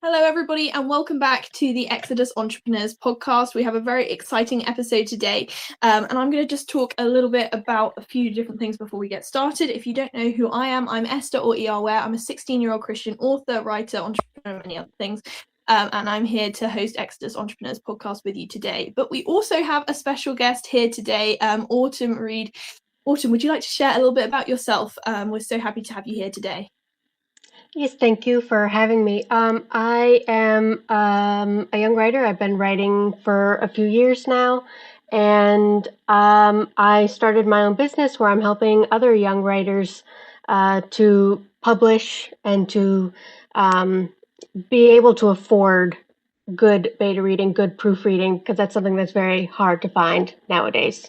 Hello, everybody, and welcome back to the Exodus Entrepreneurs podcast. We have a very exciting episode today, and I'm going to just talk a little bit about a few different things before we get started. If you don't know who I am, I'm Esther or ER Ware. I'm a 16-year-old Christian author, writer, entrepreneur, and many other things. And I'm here to host Exodus Entrepreneurs podcast with you today. But we also have a special guest here today, Autumn Reid. Autumn, would you like to share a little bit about yourself? We're so happy to have you here today. Yes, thank you for having me. I am a young writer. I've been writing for a few years now, and I started my own business where I'm helping other young writers to publish and to be able to afford good beta reading, good proofreading, because that's something that's very hard to find nowadays.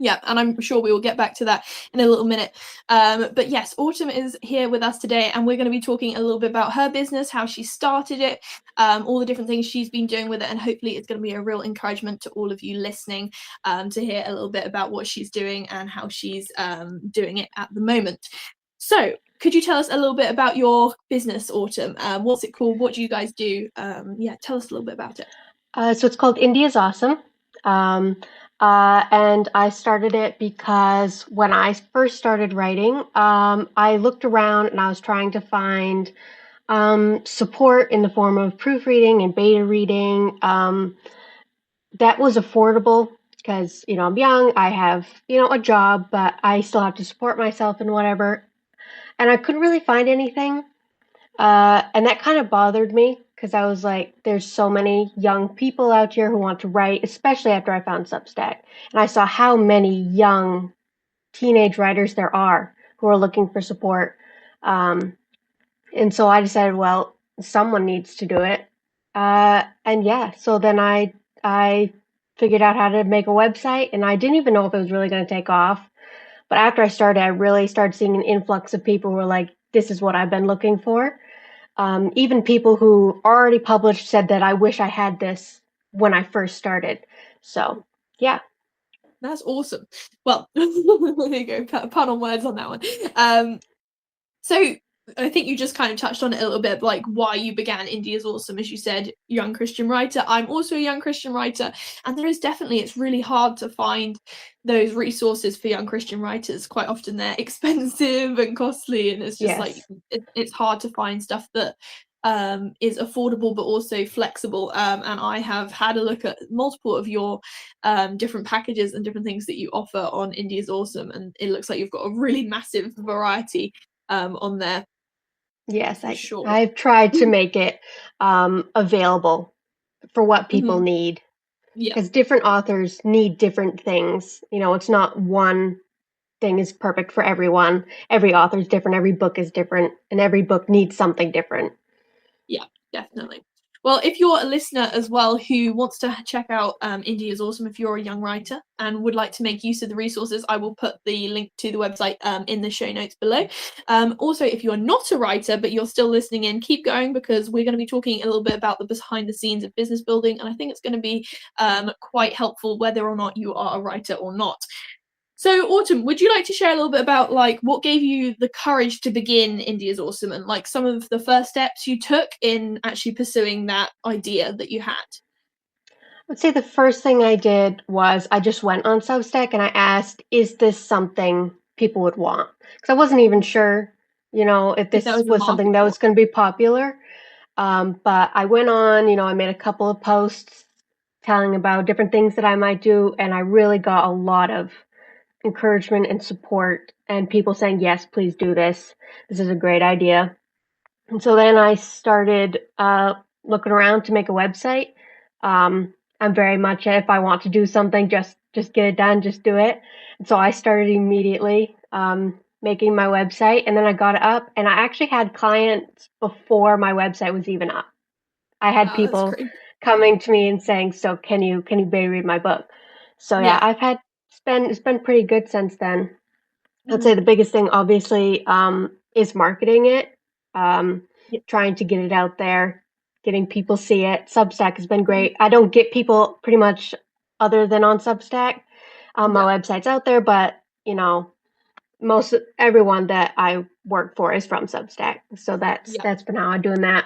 Yeah, and I'm sure we will get back to that in a little minute. But yes, Autumn is here with us today, and we're going to be talking a little bit about her business, how she started it, all the different things she's been doing with it, and hopefully it's going to be a real encouragement to all of you listening to hear a little bit about what she's doing and how she's doing it at the moment. So, could you tell us a little bit about your business, Autumn? What's it called? What do you guys do? Yeah, tell us a little bit about it. So it's called India's Awesome. And I started it because when I first started writing, I looked around and I was trying to find support in the form of proofreading and beta reading that was affordable because, I'm young, I have, a job, but I still have to support myself and whatever. And I couldn't really find anything. And that kind of bothered me because I was like, there's so many young people out here who want to write, especially after I found Substack. And I saw how many young teenage writers there are who are looking for support. And so I decided, well, someone needs to do it. And yeah, so then I figured out how to make a website, and I didn't even know if it was really going to take off. But after I started, I really started seeing an influx of people who were like, this is what I've been looking for. Even people who already published said that I wish I had this when I first started. So, yeah. That's awesome. Well, there you go. Pun on words on that one. So I think you just kind of touched on it a little bit, like why you began India's Awesome, as you said, young Christian writer. I'm also a young Christian writer, and there is definitely, it's really hard to find those resources for young Christian writers. Quite often they're expensive and costly, and it's just like it's hard to find stuff that is affordable but also flexible. And I have had a look at multiple of your different packages and different things that you offer on India's Awesome, and it looks like you've got a really massive variety on there. Yes, Sure. I've tried to make it available for what people need. Yeah. Because different authors need different things. It's not one thing is perfect for everyone. Every author is different. Every book is different. And every book needs something different. Yeah, definitely. Well, if you're a listener as well who wants to check out India's Awesome, if you're a young writer and would like to make use of the resources, I will put the link to the website in the show notes below. Also, if you're not a writer but you're still listening in, keep going, because we're going to be talking a little bit about the behind the scenes of business building, and I think it's going to be quite helpful whether or not you are a writer or not. So, Autumn, would you like to share a little bit about what gave you the courage to begin India's Awesome, and some of the first steps you took in actually pursuing that idea that you had? I'd say the first thing I did was I just went on Substack and I asked, is this something people would want? Because I wasn't even sure, if this was something that was going to be popular. But I went on, I made a couple of posts telling about different things that I might do, and I really got a lot of encouragement and support and people saying, yes, please do this. This is a great idea. And so then I started looking around to make a website. I'm very much, if I want to do something, just get it done, just do it. And so I started immediately making my website, and then I got it up, and I actually had clients before my website was even up. I had people coming to me and saying, so can you beta read my book? So yeah, it's been pretty good since then. I'd say the biggest thing obviously is marketing it, trying to get it out there, getting people see it. Substack has been great. I don't get people pretty much other than on Substack. My website's out there, but most everyone that I work for is from Substack, so that's been how I'm doing that.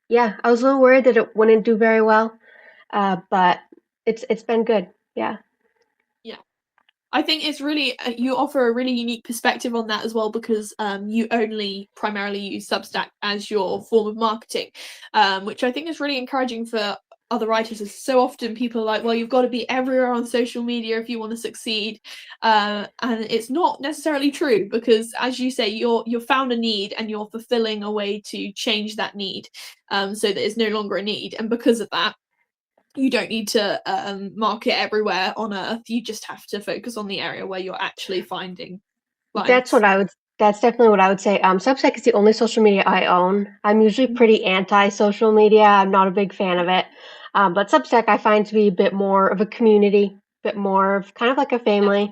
Yeah, I was a little worried that it wouldn't do very well, but it's been good. Yeah. Yeah. I think it's really you offer a really unique perspective on that as well because you only primarily use Substack as your form of marketing, which I think is really encouraging for other writers. As so often people are like, well, you've got to be everywhere on social media if you want to succeed, and it's not necessarily true because, as you say, you're found a need and you're fulfilling a way to change that need, so that it's no longer a need, and because of that you don't need to market everywhere on earth. You just have to focus on the area where you're actually finding That's what clients. I would that's definitely what I would say. Substack is the only social media I own. I'm usually Mhm. pretty anti-social media. I'm not a big fan of it. But Substack I find to be a bit more of a community, a bit more of kind of like a family.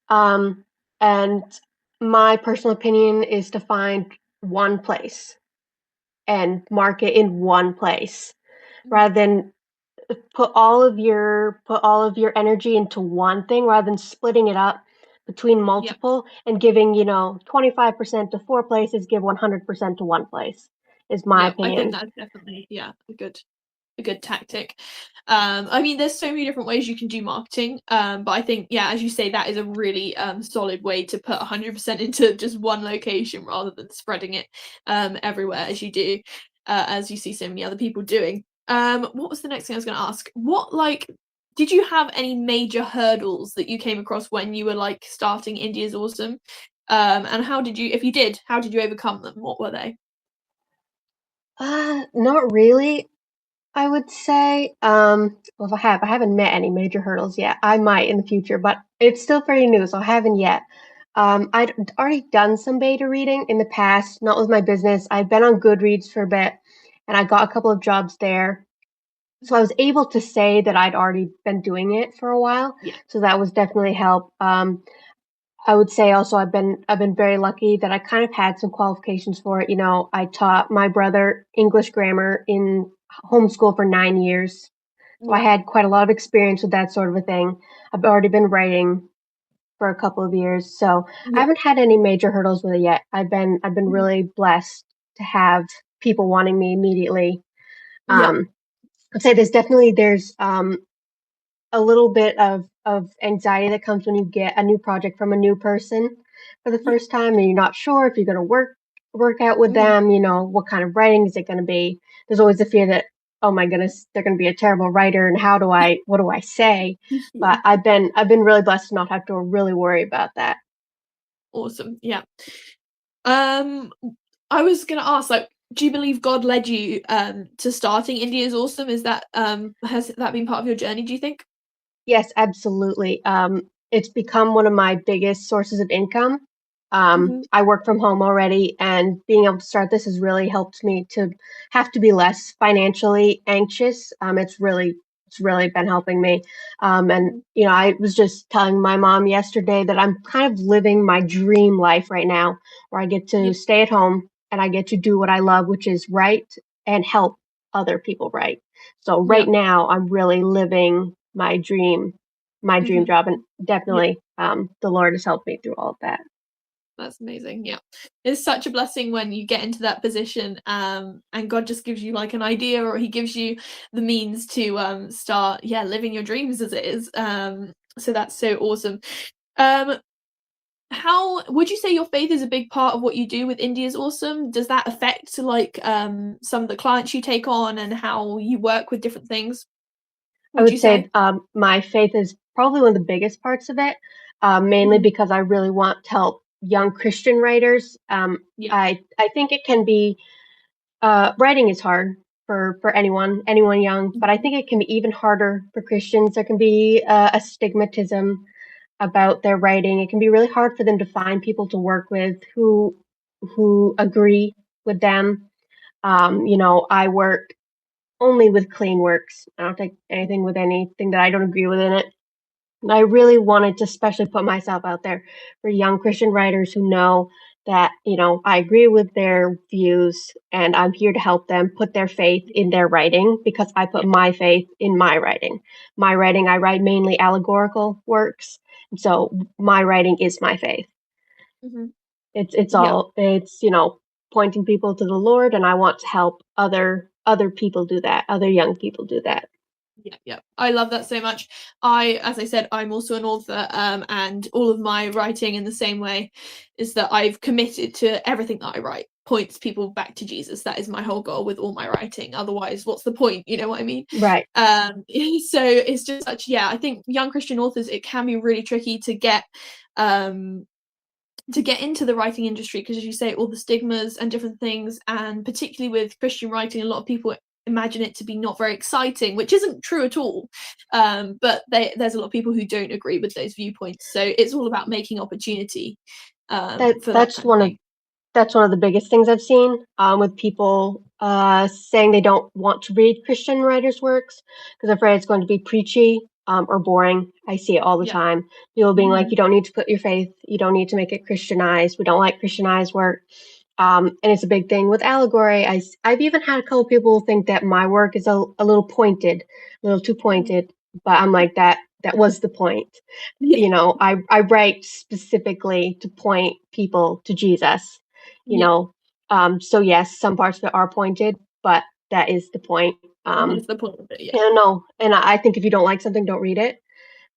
Definitely. And my personal opinion is to find one place and market in one place Mhm. rather than put all of your energy into one thing rather than splitting it up between Yeah. multiple and giving 25% to four places, give 100% to one place is my Yeah. I think opinion. that's definitely, yeah, a good tactic. I mean, there's so many different ways you can do marketing, but I think, yeah, as you say, that is a really solid way to put 100% into just one location rather than spreading it everywhere as you do, as you see so many other people doing. What was the next thing I was going to ask? What like did you have any major hurdles that you came across when you were like starting India's Awesome? And how did you, if you did, how did you overcome them? What were they? Not really. I would say, well, if I haven't met any major hurdles yet. I might in the future, but it's still pretty new, so I haven't yet. I'd already done some beta reading in the past, not with my business. I've been on Goodreads for a bit, and I got a couple of jobs there. So I was able to say that I'd already been doing it for a while. Yeah. So that was definitely help. I would say also I've been very lucky that I kind of had some qualifications for it. I taught my brother English grammar in homeschool for 9 years. So I Wow. had quite a lot of experience with that sort of a thing. I've already been writing for a couple of years, so I Yeah. haven't had any major hurdles with it yet. I've been Mhm. really blessed to have people wanting me immediately. Yeah. I'd say there's a little bit of anxiety that comes when you get a new project from a new person for the Yeah. first time and you're not sure if you're going to work out with Mhm. them, what kind of writing is it going to be. There's always the fear that, oh my goodness, they're going to be a terrible writer and what do I say? But Yeah. I've been really blessed to not have to really worry about that. Awesome. Yeah. Um, I was gonna ask, like, do you believe God led you to starting India's Awesome? Is that has that been part of your journey, do you think? Yes, absolutely. It's become one of my biggest sources of income. Mhm. I work from home already, and being able to start this has really helped me to have to be less financially anxious. It's really been helping me. And Mhm. I was just telling my mom yesterday that I'm kind of living my dream life right now, where I get Yeah. to stay at home and I get to do what I love, which is write and help other people write. So right Yeah. now, I'm really living my dream Mhm. job, and Yeah. definitely, the Lord has helped me through all of that. That's amazing. Yeah. It's such a blessing when you get into that position, and God just gives you like an idea or he gives you the means to start, yeah, living your dreams as it is. So that's so awesome. Um, how would you say your faith is a big part of what you do with India's Awesome? Does that affect like some of the clients you take on and how you work with different things? I Would you would say? say my faith is probably one of the biggest parts of it, mainly Mhm. because I really want to help young Christian writers. Yeah. I think it can be writing is hard for anyone young, but I Mhm. think it can be even harder for Christians. There can be a stigmatism about their writing. It can be really hard for them to find people to work with who agree with them. I work only with clean works. I don't take anything with anything that I don't agree with in it. And I really wanted to especially put myself out there for young Christian writers who know that, I agree with their views and I'm here to help them put their faith in their writing because I put Yeah. my faith in my writing. My writing, I write mainly allegorical works. And so my writing is my faith. Mhm. It's Yeah. all, pointing people to the Lord, and I want to help other other people do that, other young people do that. Yeah. I love that so much. As I said, I'm also an author, and all of my writing in the same way is that I've committed to everything that I write points people back to Jesus. That is my whole goal with all my writing. Otherwise, what's the point? You know what I mean? Right. So it's just such, yeah, I think young Christian authors, it can be really tricky to get into the writing industry because, as you say, all the stigmas and different things, and particularly with Christian writing, a lot of people imagine it to be not very exciting, which isn't true at all. But there's a lot of people who don't agree with those viewpoints. So it's all about making opportunity That for that that's kind of one of thing. that's one of the biggest things I've seen with people saying they don't want to read Christian writers' works because they're afraid it's going to be preachy or boring. I see it all the Yeah. time. People being like, Mhm. you don't need to put your faith, you don't need to make it Christianized. We don't like Christianized work. And it's a big thing with allegory. I've even had a couple people think that my work is a little pointed, a little too pointed. But I'm like, that was the point. Yeah. I write specifically to point people to Jesus, you Yeah. know. So yes, some parts of it are pointed, but that is the point. That's the point of it. I Yeah. don't know. And I think if you don't like something, don't read it.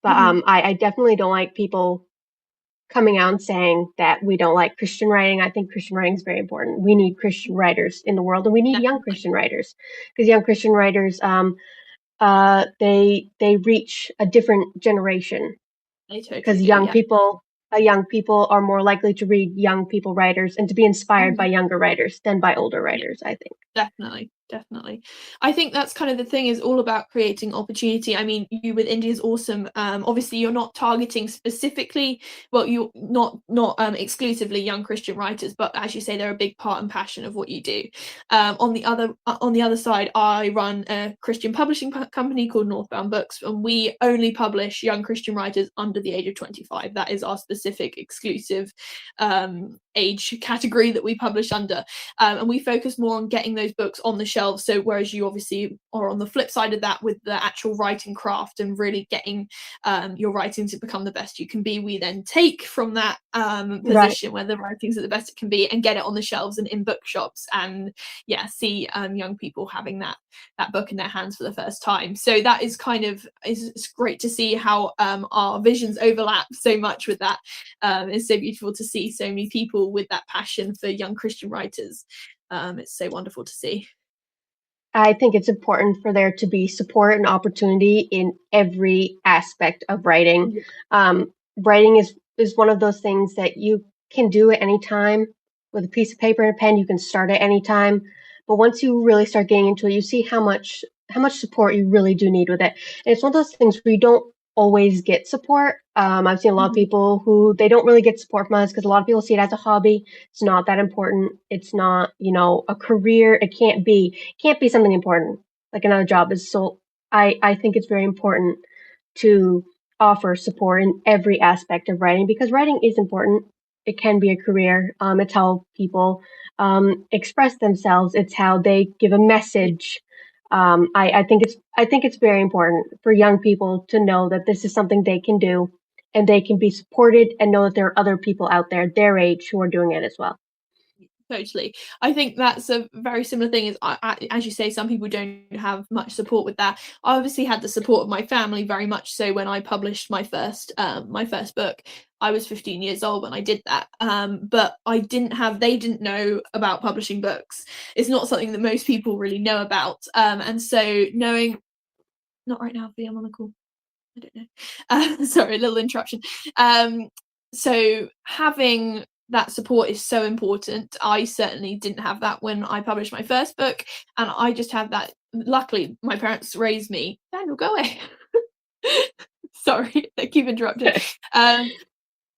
But Mhm. I definitely don't like people coming out and saying that we don't like Christian writing. I think Christian writing is very important. We need Christian writers in the world, and we need young Definitely. Christian writers because young Christian writers, they reach a different generation I totally because do. Yeah. young people are more likely to read young people writers and to be inspired by Mhm. younger writers than by older writers, I think. Definitely, definitely. I think that's kind of the thing, is all about creating opportunity. I mean, you with India's awesome. Obviously, you're not targeting specifically, well, you're not exclusively young Christian writers, but as you say, they're a big part and passion of what you do. On the other side, I run a Christian publishing company called Northbound Books, and we only publish young Christian writers under the age of 25. That is our specific exclusive age category that we publish under. And we focus more on getting those books on the shelves. So whereas you obviously are on the flip side of that with the actual writing craft and really getting your writing to become the best you can be, we then take from that Right. position where the writings are the best it can be and get it on the shelves and in bookshops, and yeah, see young people having that book in their hands for the first time. So that is kind of, it's great to see how our visions overlap so much with that. It's so beautiful to see so many people with that passion for young Christian writers. It's so wonderful to see. I think it's important for there to be support and opportunity in every aspect of writing. Yeah. Writing is one of those things that you can do at any time with a piece of paper and a pen. You can start at any time, but once you really start getting into it, you see how much support you really do need with it. And it's one of those things where you don't always get support. I've seen a lot of Mhm. people who they don't really get support from us because a lot of people see it as a hobby. It's not that important. It's not, a career. It can't be something important like another job is. So I think it's very important to offer support in every aspect of writing because writing is important. It can be a career. It's how people express themselves. It's how they give a Yeah, message. I think it's very important for young people to know that this is something they can do and they can be supported and know that there are other people out there their age who are doing it as well. totally. I think that's a very similar thing. Is as you say, some people don't have much support with that. I obviously had the support of my family very much so when I published my first book. I was 15 years old when I did that. But they didn't know about publishing books. It's not something that most people really know about. And so knowing, not right now, I'm on the call. I don't know. Sorry, a little interruption. So having that support is so important. I certainly didn't have that when I published my first book, and I just had that. Luckily, my parents raised me. Daniel, go away. Sorry, I keep interrupting. Um,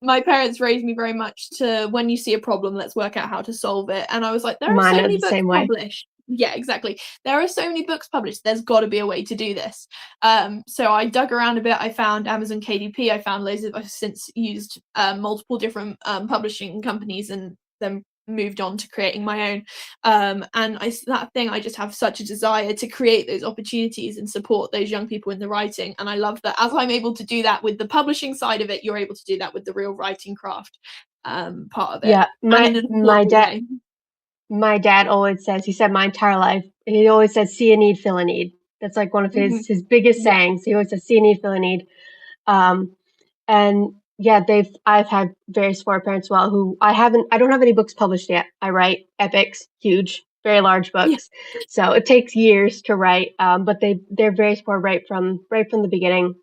my parents raised me very much to, when you see a problem, let's work out how to solve it. And I was like, there are Mine so are many the books same way. published. Yeah, exactly. There are so many books published. There's got to be a way to do this. So I dug around a bit. I found Amazon KDP. I found loads of, I've since used multiple different publishing companies and then moved on to creating my own. And that thing, I just have such a desire to create those opportunities and support those young people in the writing. And I love that as I'm able to do that with the publishing side of it, you're able to do that with the real writing craft part of it, Yeah, and my in an my affordable dad way. my dad always says, he said my entire life he always says, "See a need, fill a need." That's like one of Mhm. his biggest Yeah. sayings. He always says, "See a need, fill a need." Um, and yeah, I've had very supportive parents as well who I don't have any books published yet. I write epics, huge, very large Yeah. books. So it takes years to write. But they're very supportive right from the beginning.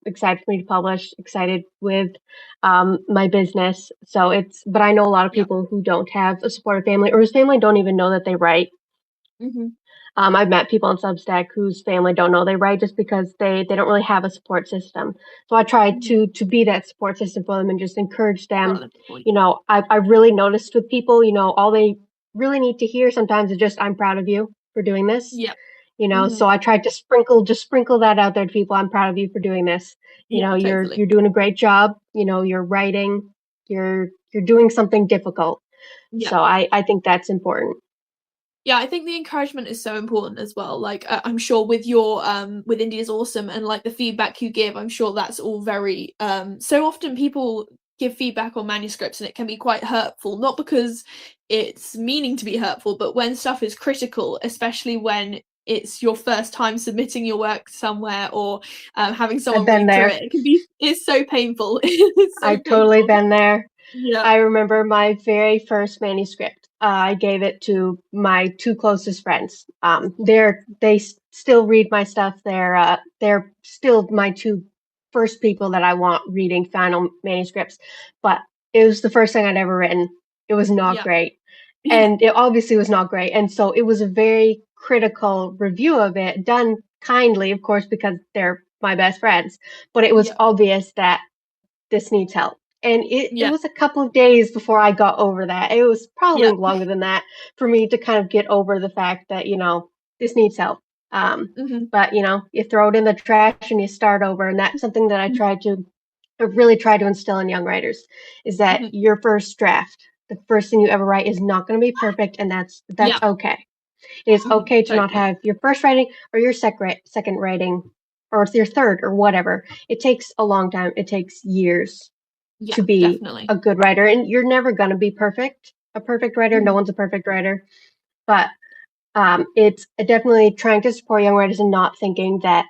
Excited for me to publish, excited with my business. But I know a lot of Yeah. people who don't have a supportive family or whose family don't even know that they write. Mhm. I've met people on Substack whose family don't know they write just because they don't really have a support system. So I try Mhm. to be that support system for them and just encourage Well, them. that's the point. I've really noticed with people, all they really need to hear sometimes is just "I'm proud of you for doing this." Yeah. Mhm. So I tried to sprinkle that out there to people. "I'm proud of you for doing this. Yeah, You're totally. doing a great job. You're writing. You're doing something difficult." Yeah. So I think that's important. Yeah, I think the encouragement is so important as well. Like, I'm sure with your with India's Awesome and like the feedback you give, I'm sure that's all very so often people give feedback on manuscripts and it can be quite hurtful, not because it's meaning to be hurtful, but when stuff is critical, especially when it's your first time submitting your work somewhere or having I've someone been read through there. it, it can be it's so painful. It's so I've totally painful. been there. Yeah. I remember my very first manuscript. I gave it to my two closest friends. Still read my stuff. They're still my two first people that I want reading final manuscripts. But it was the first thing I'd ever written. It was not Yeah. great, and it obviously was not great. And so it was a very critical review of it, done kindly, of course, because they're my best friends. But it was Yeah. obvious that this needs help. And it Yeah. was a couple of days before I got over that. It was probably Yeah. longer than that for me to kind of get over the fact that, this needs help. Mhm. But, you throw it in the trash and you start over. And that's something that I really try to instill in young writers is that Mhm. your first draft, the first thing you ever write is not going to be perfect. And that's Yeah. okay. It is Mhm. okay to not Totally. have your first writing or your second writing or your third or whatever. It takes a long time. It takes years Yeah, to be definitely. a good writer, and you're never going to be a perfect writer. No Mhm. one's a perfect writer, but it's definitely trying to support young writers and not thinking that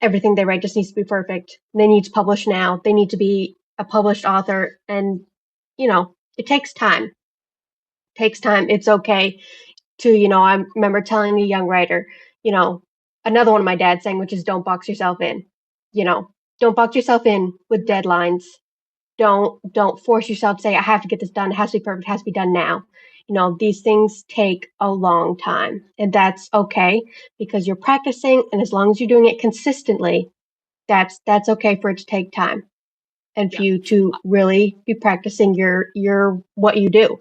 everything they write just needs to be perfect. They need to publish now. They need to be a published author, and it takes time. Takes time. It's okay to I remember telling a young writer, you know another one of my dad's saying, which is don't box yourself in. you know don't box yourself in with Yeah, deadlines. Don't force yourself to say, "I have to get this done. It has to be perfect. It has to be done now." These things take a long time, and that's okay because you're practicing, and as long as you're doing it consistently, that's okay for it to take time and for yeah. you to really be practicing your what you do.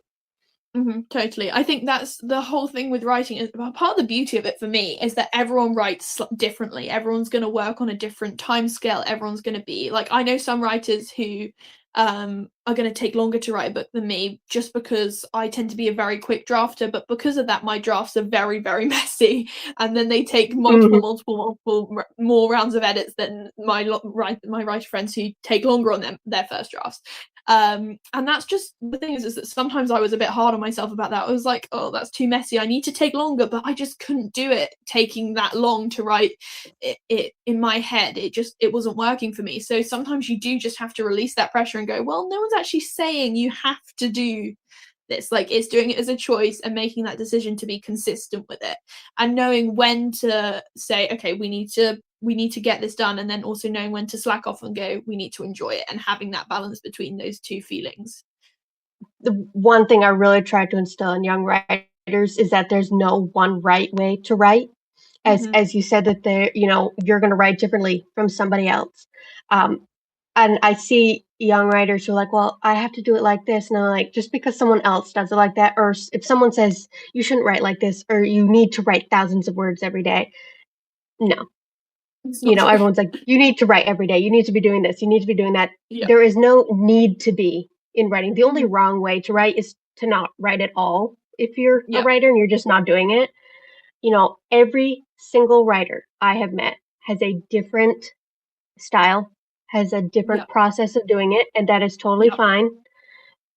Mhm, totally. I think that's the whole thing with writing is part of the beauty of it for me is that everyone writes differently. Everyone's going to work on a different time scale. Everyone's going to be like I know some writers who are going to take longer to write a book than me just because I tend to be a very quick drafter, but because of that my drafts are very very messy and then they take Mhm. multiple more rounds of edits than my writer friends who take longer on their first drafts. And that's just the thing is that sometimes I was a bit hard on myself about that. I was like, oh, that's too messy. I need to take longer, but I just couldn't do it taking that long to write it in my head. It wasn't working for me. So sometimes you do just have to release that pressure and go, well, no one's actually saying you have to do this. Like it's doing it as a choice and making that decision to be consistent with it and knowing when to say, okay, we need to get this done, and then also knowing when to slack off and go, we need to enjoy it, and having that balance between those two feelings. The one thing I really try to instill in young writers is that there's no one right way to write. as Hmm. as you said that you're going to write differently from somebody else. Um, and I see young writers who are like, well, I have to do it like this, and I'm like, just because someone else does it like that, or if someone says you shouldn't write like this or you need to write thousands of words every day, no. It's not true. Everyone's like, you need to write every day, you need to be doing this, you need to be doing that. Yeah. There is no need to be in writing. The only Hmm. wrong way to write is to not write at all if you're a Yeah. writer and you're just not doing it. Every single writer I have met has a different style, has a Yeah. different process of doing it, and that is totally Yeah. fine.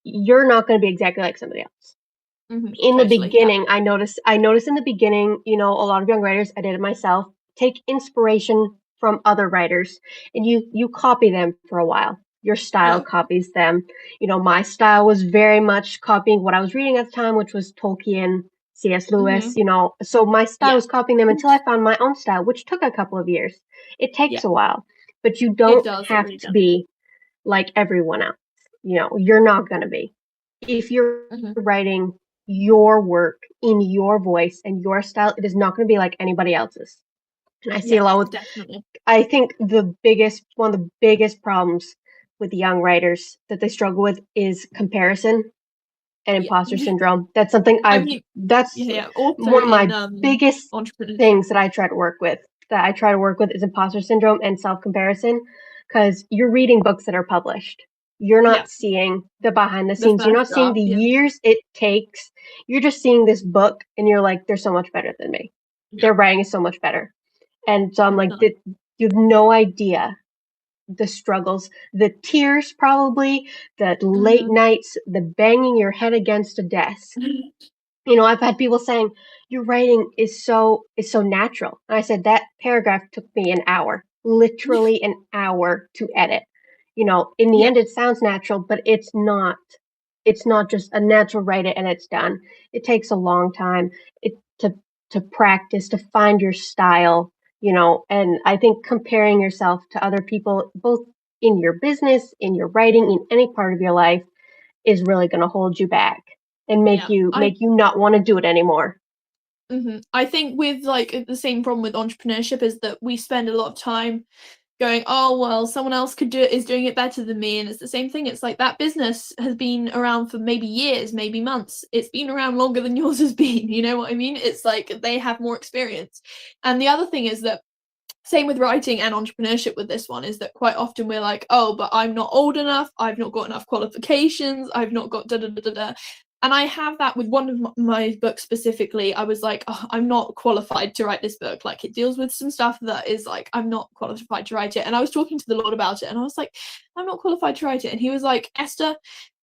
You're not going to be exactly like somebody else. In the Totally. Yeah. beginning, I noticed in the beginning, you know, a lot of young writers, I did it myself, take inspiration from other writers and you copy them for a while. Your style Yeah. copies them. You know, my style was very much copying what I was reading at the time, which was Tolkien, C.S. Lewis, you know. So my style Yeah. was copying them until I found my own style, which took a couple of years. It Yeah. takes a while, but you It don't does. It have really to does. be like everyone else. You know, you're not going to be. If you're Hmm. writing your work in your voice and your style, it is not going to be like anybody else's. And I see Yeah. a lot with, Definitely. I think one of the biggest problems with young writers that they struggle with is comparison and Yeah. imposter syndrome. That's something I mean, that's yeah. Also one of in my biggest entrepreneurship. things that I try to work with. That I try to work with is imposter syndrome and self comparison because you're reading books that are published. You're Yeah. not seeing the behind the The scenes. You're first not seeing draft. the Yeah. years it takes. You're just seeing this book and you're like, they're so much better than me. Yeah. Their writing is so much better. And so I'm like, Definitely. you have no idea the struggles, the tears, probably, the late Hmm. nights, the banging your head against a desk. You know, I've had people saying your writing is so natural. And I said that paragraph took me an hour, literally an hour to edit. You know, in the Yeah. end it sounds natural, but it's not. It's not just a natural write it and it's done. It takes a long time it to practice, to find your style, you know, and I think comparing yourself to other people both in your business, in your writing, in any part of your life is really going to hold you back and Yeah. make you not want to do it anymore. I think with like the same problem with entrepreneurship is that we spend a lot of time going, oh well, someone else could do it, is doing it better than me, and it's the same thing. It's like that business has been around for maybe years, maybe months. It's been around longer than yours has been. You know what I mean? It's like they have more experience. And the other thing is that same with writing and entrepreneurship with this one is that quite often we're like, oh, but I'm not old enough, I've not got enough qualifications, I've not got da da da da da. And I have that with one of my books specifically. I was like, oh, I'm not qualified to write this book. Like, it deals with some stuff that is like, I'm not qualified to write it. And I was talking to the Lord about it, and I was like, I'm not qualified to write it. And he was like, Esther,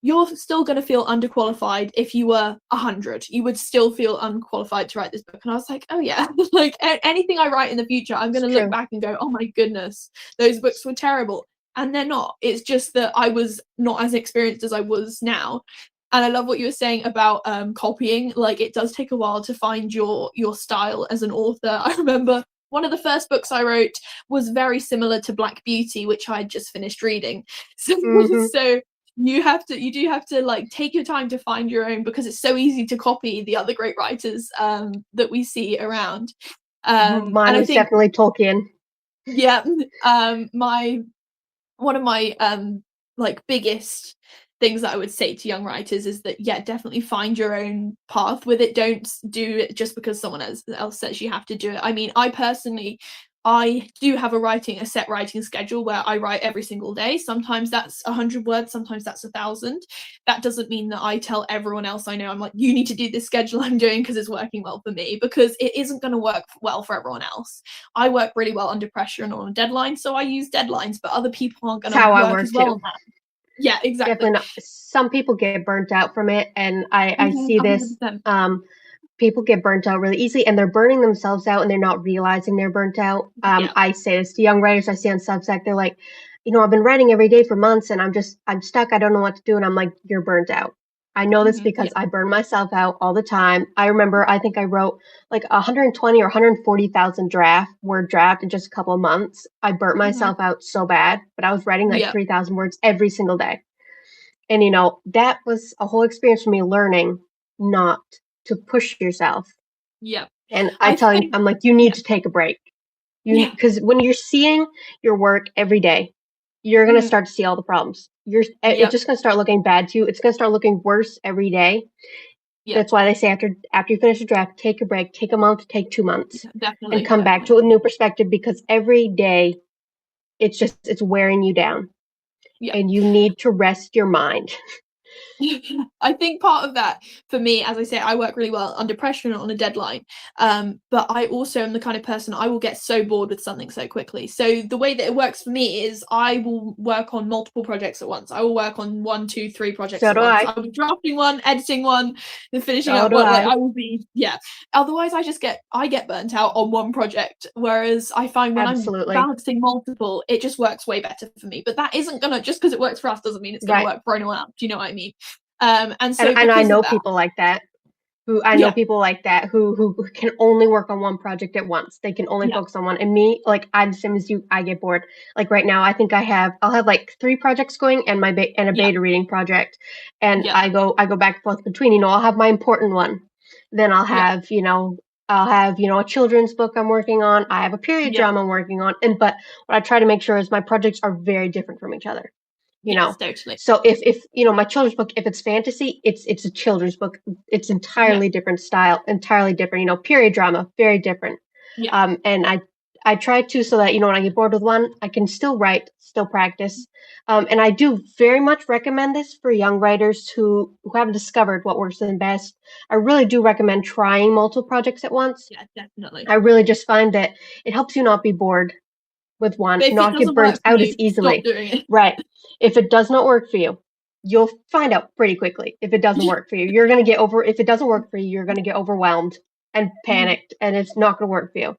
you're still going to feel underqualified if you were 100. You would still feel unqualified to write this book. And I was like, oh yeah, like anything I write in the future, I'm going It's to look true. back and go, oh my goodness, those books were terrible. And they're not. It's just that I was not as experienced as I was now. And I love what you were saying about copying. Like, it does take a while to find your style as an author. I remember one of the first books I wrote was very similar to Black Beauty, which I had just finished reading. So, Hmm. so you do have to like take your time to find your own, because it's so easy to copy the other great writers that we see around. And Mine I was think, definitely Tolkien. yeah, my one of my like biggest things that I would say to young writers is that, yeah, definitely find your own path with it. Don't do it just because someone else says you have to do it. I mean, I do have a set writing schedule where I write every single day. Sometimes that's 100 words, sometimes that's 1,000. That doesn't mean that I tell everyone else I know, I'm like, you need to do this schedule I'm doing because it's working well for me, because it isn't going to work well for everyone else. I work really well under pressure and on a deadline, so I use deadlines, but other people aren't going It's to how I work work as well too. on that. Yeah, Definitely exactly. not. Some people get burnt out from it, and I see this. 100%. People get burnt out really easily, and they're burning themselves out, and they're not realizing they're burnt out. Yeah. I say this to young writers I see on Substack. They're like, you know, I've been writing every day for months, and I'm stuck. I don't know what to do, and I'm like, you're burnt out. I know this Yeah. because I burn myself out all the time. I remember, I think I wrote like 120 or 140,000 word draft in just a couple of months. I burnt Hmm. myself out so bad, but I was writing like Yeah. 3,000 words every single day. And, you know, that was a whole experience for me learning not to push yourself. Yeah. And I I tell you, think, I'm like, you need yeah. to take a break. Yeah. Because when you're seeing your work every day, you're going to Hmm. start to see all the problems. It's Yeah. just going to start looking bad to you. It's going to start looking worse every day. Yeah. That's why they say after you finish a draft, take a break, take a month, take 2 months, and Definitely. come back Definitely. to a new perspective because every day it's wearing you down Yeah. and you need to rest your mind. I think part of that for me, as I say, I work really well under pressure and on a deadline. But I also am the kind of person I will get so bored with something so quickly. So the way that it works for me is I will work on multiple projects at once. I will work on 1, 2, 3 projects So at do once. I. I'll be drafting one, editing one, then finishing So up do one. Like I. I will be, yeah. Otherwise, I get burnt out on one project. Whereas I find when I'm Absolutely. balancing multiple, it just works way better for me. But that isn't gonna just because it works for us doesn't mean it's gonna Right. work for anyone else. Do you know what I mean? And And so I because of know that, people like that. I know yeah, people like that who can only work on one project at once. They can only yeah, focus on one. And me, like I'm the same as you. I get bored. Like right now, I think I'll have like 3 projects going and and a yeah, beta reading project, and yeah, I go back and forth between. I'll have my important one, then yeah, I'll have a children's book I'm working on. I have a period yeah, drama I'm working on, and but what I try to make sure is my projects are very different from each other. you yes, know totally. so if my children's book, if it's fantasy, it's a children's book. It's Yeah, entirely different style, entirely different. Period drama, very different. yeah, And I try to, so that when I get bored with one, I can still write, still practice. And I do very much recommend this for young writers who haven't discovered what works for them best. I really do recommend trying multiple projects at once. yeah, definitely. I really just find that it helps you not be bored with one, But if it not get doesn't burnt work for out as you, stop easily. doing it. Right. If it does not work for you, you'll find out pretty quickly if it doesn't work for you. You're going to if it doesn't work for you, you're going to get overwhelmed and panicked, and it's not going to work for you.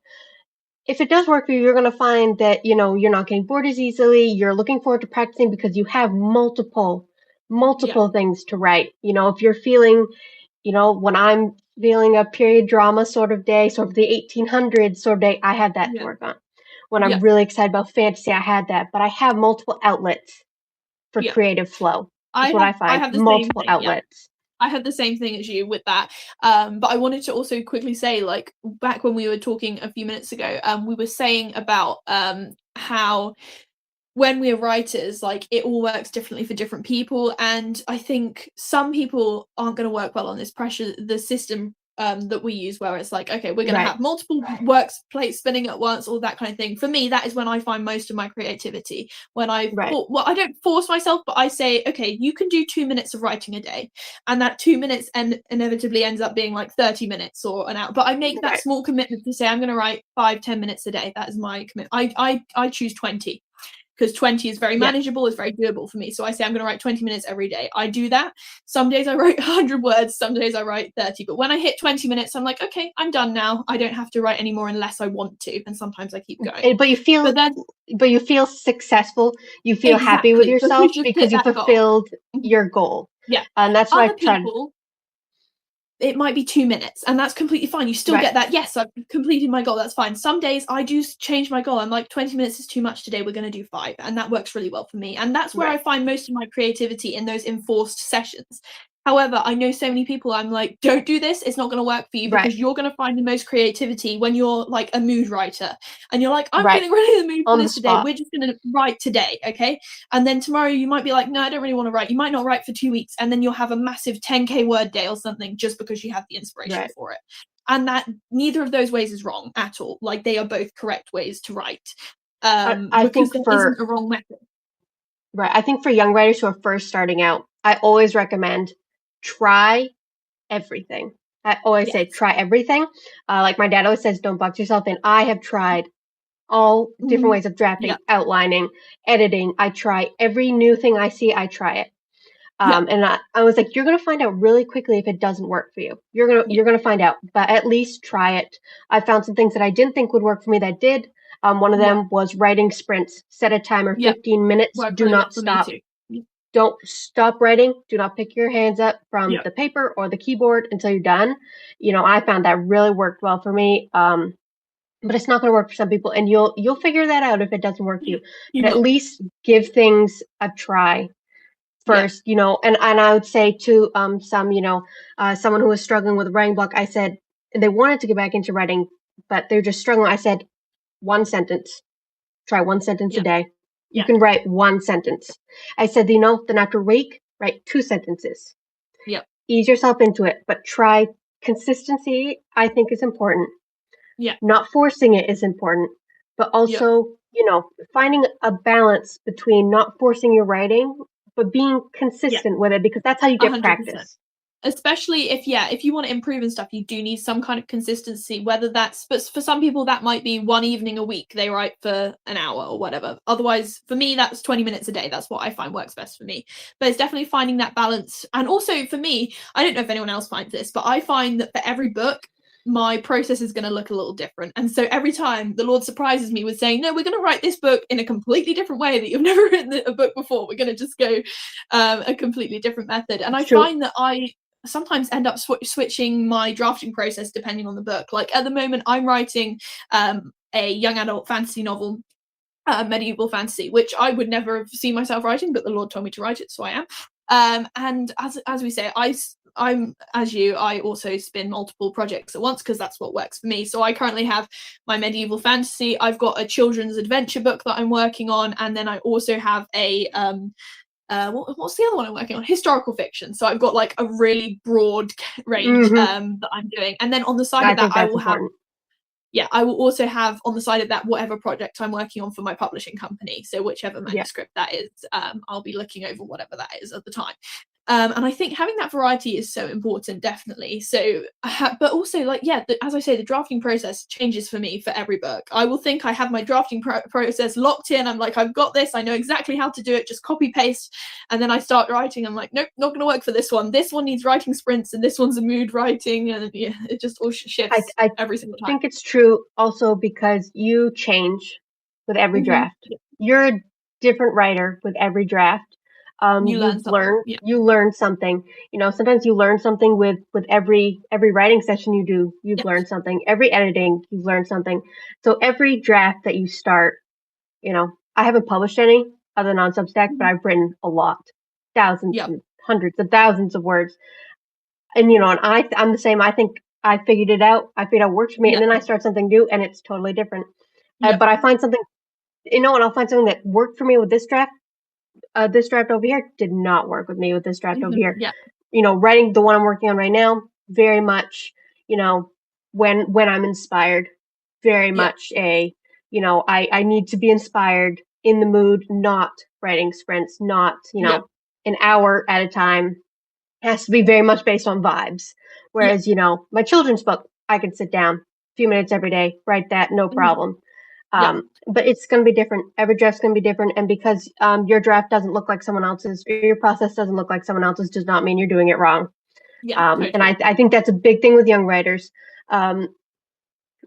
If it does work for you, you're going to find that, you're not getting bored as easily. You're looking forward to practicing because you have Yeah, multiple things to write. If you're feeling, when I'm feeling a period drama sort of day, sort of the 1800s sort of day, I have that to yeah, work on. When I'm yeah, really excited about fantasy, I had that, but I have multiple outlets for yeah. creative flow. That's what I I find. have the same Multiple thing. Yeah. outlets. I had the same thing as you with that. But I wanted to also quickly say, like, back when we were talking a few minutes ago, we were saying about how when we're writers, like it all works differently for different people. And I think some people aren't going to work well on this pressure, the system that we use, where it's like, okay, we're going to Right. have multiple works plates spinning at once, all that kind of thing. For me, that is when I find most of my creativity. When Right. well, I don't force myself, but I say, okay, you can do 2 minutes of writing a day, and that 2 minutes and inevitably ends up being like 30 minutes or an hour. But I make that Right. small commitment to say I'm going to write 5-10 minutes a day. That is my commitment. I choose 20 because 20 is very Yeah. manageable, it's very doable for me. So I say I'm going to write 20 minutes every day. I do that. Some days I write 100 words, some days I write 30. But when I hit 20 minutes, I'm like, okay, I'm done now. I don't have to write anymore unless I want to. And sometimes I keep going. But you feel successful. You feel happy with Exactly, because yourself you've because hit you that goal. fulfilled Mhm. your goal. Yeah. And that's what I Other try to. people, it might be 2 minutes, and that's completely fine. You still Right. get that, yes, I've completed my goal, that's fine. Some days I do change my goal. I'm like, 20 minutes is too much today, we're going to do 5. And that works really well for me. And that's where Right. I find most of my creativity in those enforced sessions. However, I know so many people, I'm like, don't do this, it's not going to work for you Right. because you're going to find the most creativity when you're like a mood writer and you're like, I'm Right. feeling really in the mood for On the this today. spot. We're just going to write today, okay? And then tomorrow you might be like, no, I don't really want to write. You might not write for 2 weeks, and then you'll have a massive 10K word day or something just because you have the inspiration Right. for it. And that neither of those ways is wrong at all. Like they are both correct ways to write. I Because think there for isn't a wrong method. Right. I think for young writers who are first starting out, I always recommend try everything. I always say Yes. try everything. Like my dad always says, don't box yourself in. I have tried all different Mhm. ways of drafting, Yeah. outlining, editing. I try every new thing I see. I try it. Yeah. And I was like, you're gonna find out really quickly if it doesn't work for you. Yeah. You're gonna find out, but at least try it. I found some things that I didn't think would work for me that did. One of Yeah. them was writing sprints. Set a timer, Yeah. 15 minutes. Work Do really well not for me stop. too. Don't stop writing. Do not pick your hands up from Yeah. the paper or the keyboard until you're done. I found that really worked well for me. But it's not going to work for some people, and you'll figure that out if it doesn't work for you. You But at will. least give things a try Yeah. first. And I would say to someone who was struggling with a writing block, I said they wanted to get back into writing, but they're just struggling. I said one sentence. Try one sentence a Yeah. day. You Yeah. can write one sentence. I said, then after a week, write 2 sentences. Yeah. Ease yourself into it, but try. Consistency, I think, is important. Yeah. Not forcing it is important, but Yeah. also, finding a balance between not forcing your writing, but being consistent with it, because that's how you get 100%. practice. Especially if you want to improve and stuff, you do need some kind of consistency, whether that's, but for some people that might be one evening a week they write for an hour or whatever. Otherwise, for me, that's 20 minutes a day. That's what I find works best for me. But it's definitely finding that balance. And also for me, I don't know if anyone else finds this, but I find that for every book, my process is going to look a little different. And so every time the Lord surprises me with saying, no, we're going to write this book in a completely different way that you've never written a book before. We're going to just go a completely different method. And I find that I sometimes end up switching my drafting process depending on the book. Like at the moment, I'm writing a young adult fantasy novel, medieval fantasy, which I would never have seen myself writing, but the Lord told me to write it, so I am. And as we say, I'm as you, I also spin multiple projects at once because that's what works for me. So I currently have my medieval fantasy. I've got a children's adventure book that I'm working on, and then I also have a what's the other one I'm working on? Historical fiction. So I've got like a really broad range that I'm doing, and then on the side of that, I will important. I will also have on the side of that whatever project I'm working on for my publishing company. So whichever manuscript that is, I'll be looking over whatever that is at the time. And I think having that variety is so important, definitely. So, but also, like, as I say, the drafting process changes for me for every book. I will think I have my drafting process locked in. I'm like, I've got this. I know exactly how to do it. Just copy paste, and then I start writing. I'm like, nope, not going to work for this one. This one needs writing sprints, and this one's a mood writing, and it just all shifts every single time. I think it's true also because you change with every draft. You're a different writer with every draft. You learn something. You know, sometimes you learn something with every writing session you do. You've learned something. Every editing, you've learned something. So every draft that you start, you know, I haven't published any other than on Substack, but I've written a lot, thousands, and hundreds of thousands of words. And you know, and I'm the same. I think I figured it out. I figured out what works for me, and then I start something new, and it's totally different. But I find something, you know, and I'll find something that worked for me with this draft. This draft over here did not work with me with this draft over here. You know, writing the one I'm working on right now, very much, you know, when I'm inspired, very much a, you know, I need to be inspired, in the mood, not writing sprints, not, you know, an hour at a time. It has to be very much based on vibes. Whereas, you know, my children's book, I could sit down a few minutes every day, write that, no problem. But it's going to be different. Every draft's going to be different. And because your draft doesn't look like someone else's, or your process doesn't look like someone else's, does not mean you're doing it wrong. Totally. And I think that's a big thing with young writers,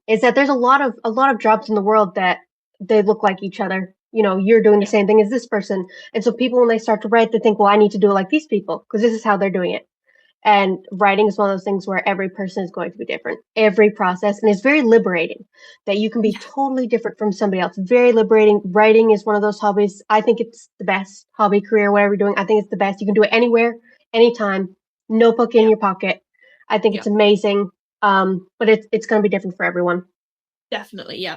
is that there's a lot of jobs in the world that they look like each other. You know, you're doing the same thing as this person. And so people, when they start to write, they think, well, I need to do it like these people because this is how they're doing it. And writing is one of those things where every person is going to be different, every process. And it's very liberating that you can be totally different from somebody else. Very liberating. Writing is one of those hobbies. I think it's the best hobby, career, whatever you're doing. I think it's the best. You can do it anywhere, anytime, notebook in your pocket. I think it's amazing. But it's going to be different for everyone. Definitely,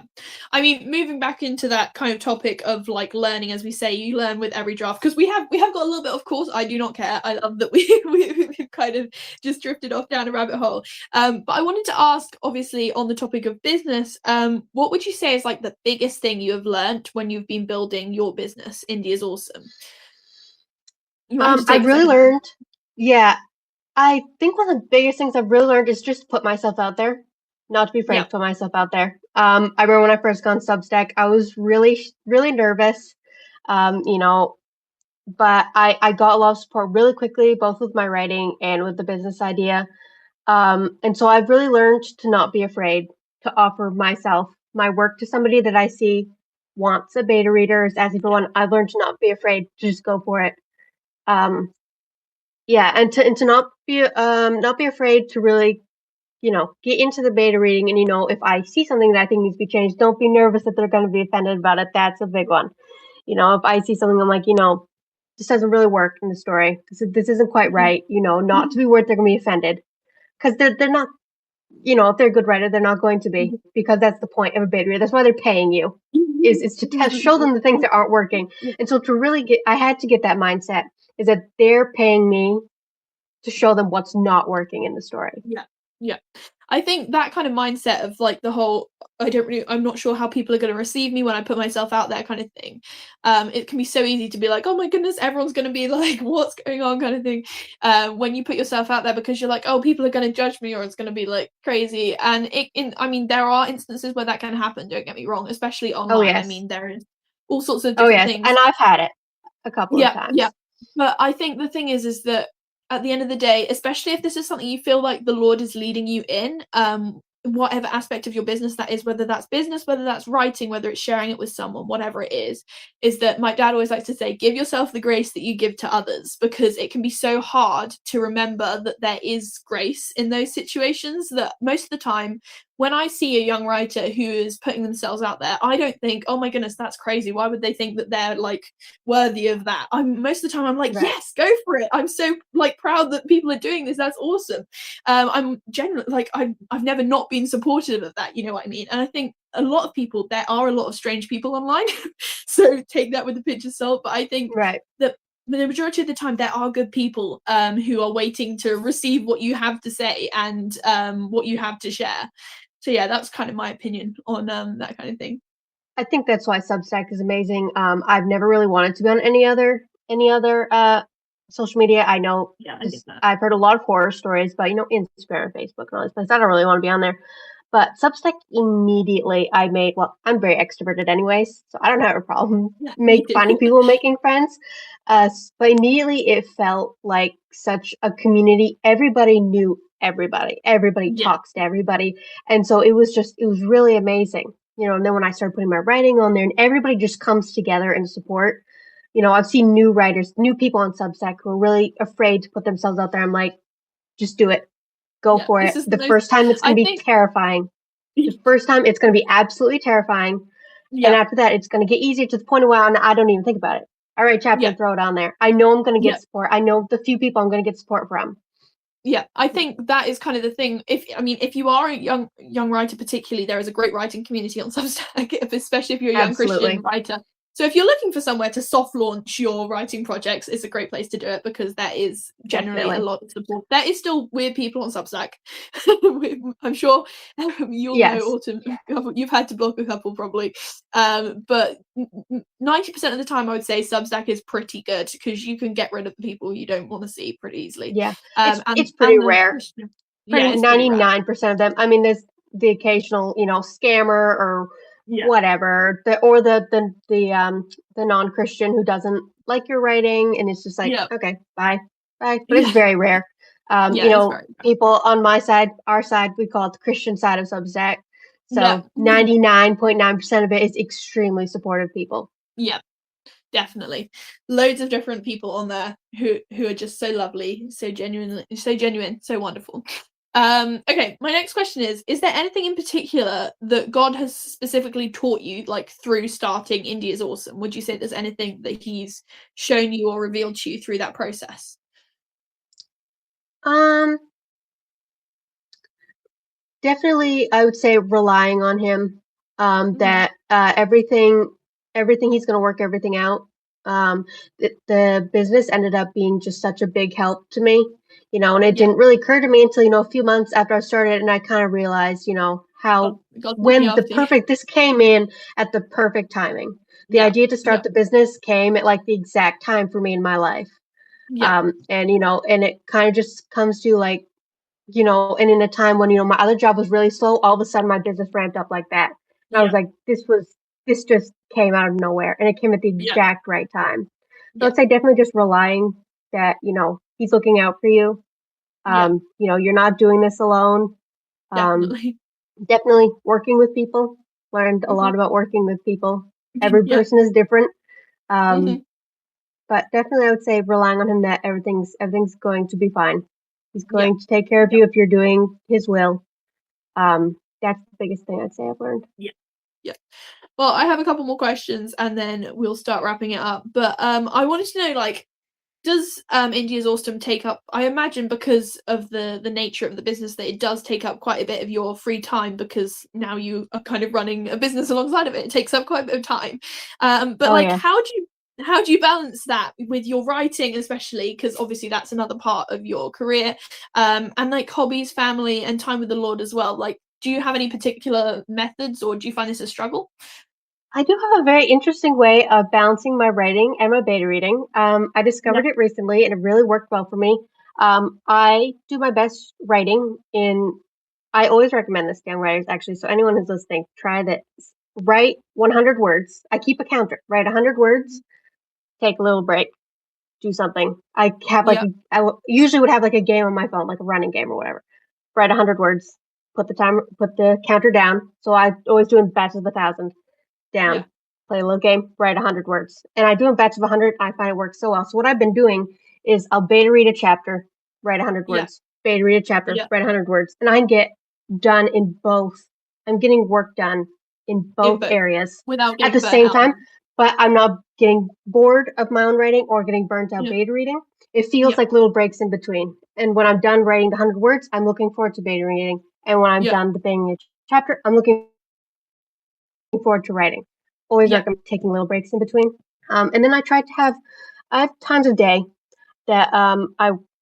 I mean, moving back into that kind of topic of like learning, as we say, you learn with every draft, because we have got a little bit, of course, I do not care. I love that we've kind of just drifted off down a rabbit hole. But I wanted to ask, obviously, on the topic of business, what would you say is like the biggest thing you have learned when you've been building your business, Indie is Awesome? I've really learned, I think one of the biggest things I've really learned is just to put myself out there. Not to be afraid to put myself out there. I remember when I first got on Substack, I was really, really nervous, you know, but I got a lot of support really quickly, both with my writing and with the business idea. And so I've really learned to not be afraid to offer myself, my work, to somebody that I see wants a beta reader, is asking for one. I've learned to not be afraid to just go for it. And to not be afraid to really, you know, get into the beta reading. And, you know, if I see something that I think needs to be changed, don't be nervous that they're going to be offended about it. That's a big one. You know, if I see something, I'm like, you know, this doesn't really work in the story. This isn't quite right. You know, not to be worried they're going to be offended, because they're not, you know, if they're a good writer, they're not going to be, because that's the point of a beta reader. That's why they're paying you, is to show them the things that aren't working. And so to really I had to get that mindset, is that they're paying me to show them what's not working in the story. I think that kind of mindset of like the whole I'm not sure how people are going to receive me when I put myself out there kind of thing. It can be so easy to be like, oh my goodness, everyone's going to be like, what's going on kind of thing. When you put yourself out there because you're like, oh, people are going to judge me or it's going to be like crazy. And I mean, there are instances where that can happen. Don't get me wrong, especially Oh online. I yes. mean, there is all sorts of Oh different yes. things. And I've had it a couple of Yeah, yeah. times. But I think the thing is that at the end of the day, especially if this is something you feel like the Lord is leading you in, whatever aspect of your business that is, whether that's business, whether that's writing, whether it's sharing it with someone, whatever it is that my dad always likes to say, give yourself the grace that you give to others, because it can be so hard to remember that there is grace in those situations. That most of the time, when I see a young writer who is putting themselves out there, I don't think, oh my goodness, that's crazy. Why would they think that they're like worthy of that? Most of the time I'm like, Right. yes, go for it. I'm so like proud that people are doing this. That's awesome. I'm genuinely like, I've never not been supportive of that. You know what I mean? And I think a lot of people, there are a lot of strange people online. So take that with a pinch of salt. But I think Right. that the majority of the time there are good people who are waiting to receive what you have to say and what you have to share. So yeah, that's kind of my opinion on that kind of thing. I think that's why Substack is amazing. I've never really wanted to be on any other social media. I know Yeah, I get just that. I've heard a lot of horror stories, but Instagram and Facebook and all these places. I don't really want to be on there. But Substack immediately I'm very extroverted anyways, so I don't have a problem Yeah, me too. finding people, making friends. But immediately it felt like such a community. Everybody knew everybody. Everybody Yeah, talks to everybody. And so it was really amazing. And then when I started putting my writing on there and everybody just comes together and support. I've seen new writers, new people on Substack who are really afraid to put themselves out there. I'm like, just do it. Go yeah. for This it. is the The most. first time it's going I to be think. terrifying. The first time it's going to be absolutely terrifying. And Yeah, after that, it's going to get easier to the point where I don't even think about it. I write a chapter yeah, and throw it on there. I know I'm going to yeah. get support. I know the few people I'm going to get support from. Yeah, I think that is kind of the thing. If you are a young writer, particularly, there is a great writing community on Substack, especially if you're a young Christian Absolutely. writer. So if you're looking for somewhere to soft launch your writing projects, it's a great place to do it, because there is generally a Definitely. lot of support. There is still weird people on Substack. I'm sure you'll know, Yes. Autumn. You've had to block a couple probably, but 90% of the time, I would say Substack is pretty good, because you can get rid of the people you don't want to see pretty easily. Yeah. And It's pretty and the rare. Christian, yeah, Pretty it's pretty rare. 99% of them. I mean, there's the occasional, scammer or Yeah, whatever, the non-Christian who doesn't like your writing, and it's just like, yeah, okay, bye, bye. But it's yeah, very rare. yeah, it's very rare. People on my side, our side, we call it the Christian side of Substack. Yeah, So 99.9% of it is extremely supportive people. yeah, definitely. Loads of different people on there who are just so lovely, so genuine, so wonderful. Okay, my next question is there anything in particular that God has specifically taught you, like through starting Indie is Awesome? Would you say there's anything that he's shown you or revealed to you through that process? Um, Definitely, I would say relying on him. That everything he's going to work everything out. The business ended up being just such a big help to me, and it Yeah, didn't really occur to me until a few months after I started, and I kind of realized, how God's looking when after you. this came in at the perfect timing. The Yeah, idea to start yeah, the business came at like the exact time for me in my life. yeah, And it kind of just comes to like, and in a time when, my other job was really slow, all of a sudden my business ramped up like that. And I was yeah, like, this just came out of nowhere, and it came at the yeah, exact right time. So yeah, I'd say definitely just relying that, he's looking out for you. yeah, You're not doing this alone. Um, definitely. Definitely working with people. Learned a lot Mhm. about working with people. Every Yeah. person is different. Mhm. But definitely I would say relying on him that everything's going to be fine. He's Yeah. going to take care of Yeah. you if you're doing his will. That's the biggest thing I'd say I've learned. Yeah. Yeah. Well, I have a couple more questions and then we'll start wrapping it up. But I wanted to know, like, does India's Awesome take up, I imagine because of the nature of the business, that it does take up quite a bit of your free time, because now you are kind of running a business alongside of it. It takes up quite a bit of time. But Oh like yeah. how do you balance that with your writing, especially because obviously that's another part of your career, and like hobbies, family, and time with the Lord as well? Like, do you have any particular methods, or do you find this a struggle? I do have a very interesting way of balancing my writing and my beta reading. I Yeah, discovered it recently and it really worked well for me. I do my best writing in, I always recommend this to young writers actually. So anyone who's listening, try this. Write 100 words. I keep a counter. Write 100 words, take a little break, do something. I have like, yeah, usually would have like a game on my phone, like a running game or whatever. Write 100 words, put the counter down. So I always do in batches of 1,000 yeah, down, play a little game, write 100 words. And I do a batch of 100. I find it works so well. So what I've been doing is I'll beta read a chapter, write 100 yeah, words, beta read a chapter, yeah. write 100 words. And I get done in both. I'm getting work done in In both both areas without at the getting burnt same out time, on them. but I'm not getting bored of my own writing or getting burnt out Yeah, beta reading. It feels yeah, like little breaks in between. And when I'm done writing the 100 words, I'm looking forward to beta reading. And when I'm yeah, done the beta chapter, I'm looking forward to writing. Always yeah, recommend taking little breaks in between. And then I have times of day that